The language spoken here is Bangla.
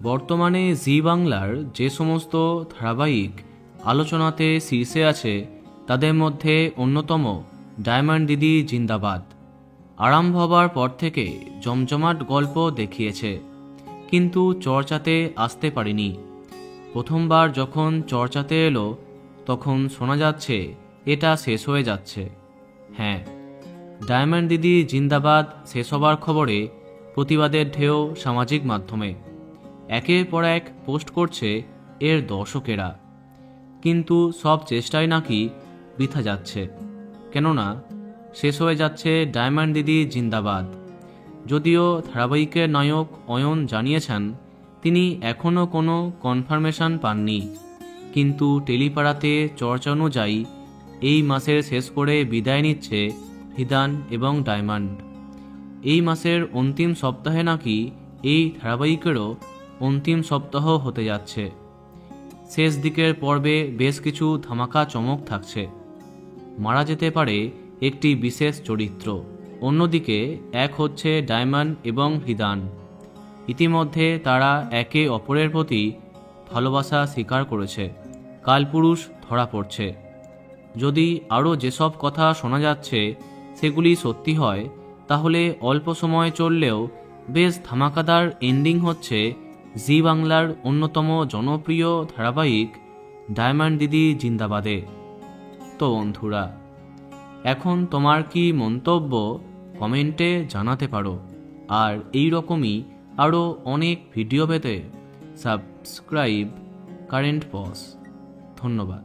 বর্তমানে জি বাংলার যে সমস্ত ধারাবাহিক আলোচনাতে শীর্ষে আছে তাদের মধ্যে অন্যতম ডায়মন্ড দিদি জিন্দাবাদ। আরম্ভ হবার পর থেকে জমজমাট গল্প দেখিয়েছে, কিন্তু চর্চাতে আসতে পারেনি। প্রথমবার যখন চর্চাতে এলো তখন শোনা যাচ্ছে এটা শেষ হয়ে যাচ্ছে। হ্যাঁ, ডায়মন্ড দিদি জিন্দাবাদ শেষ হবার খবরে প্রতিবাদের ঢেউ সামাজিক মাধ্যমে একের পর এক পোস্ট করছে এর দর্শকেরা, কিন্তু সব চেষ্টাই নাকি বৃথা যাচ্ছে। কেননা শেষ হয়ে যাচ্ছে ডায়মন্ড দিদি জিন্দাবাদ। যদিও ধারাবাহিকের নায়ক অয়ন জানিয়েছেন তিনি এখনও কোনো কনফার্মেশন পাননি, কিন্তু টেলিপাড়াতে চর্চা অনুযায়ী এই মাসের শেষ করে বিদায় নিচ্ছে হিদান এবং ডায়মন্ড। এই মাসের অন্তিম সপ্তাহে নাকি এই ধারাবাহিকেরও অন্তিম সপ্তাহ হতে যাচ্ছে। শেষ দিকের পর্বে বেশ কিছু ধামাকা চমক থাকছে। মারা যেতে পারে একটি বিশেষ চরিত্র। অন্যদিকে এক হচ্ছে ডায়মন্ড এবং হিদান। ইতিমধ্যে তারা একে অপরের প্রতি ভালোবাসা স্বীকার করেছে। কালপুরুষ ধরা পড়ছে। যদি আরও যেসব কথা শোনা যাচ্ছে সেগুলি সত্যি হয়, তাহলে অল্প সময় চললেও বেশ ধামাকাদার এন্ডিং হচ্ছে জি বাংলার অন্যতম জনপ্রিয় ধারাবাহিক ডায়মন্ড দিদি জিন্দাবাদে। তো বন্ধুরা, এখন তোমার কি মন্তব্য কমেন্টে জানাতে পারো। আর এই রকমই আরও অনেক ভিডিও পেতে সাবস্ক্রাইব কারেন্ট পজ। ধন্যবাদ।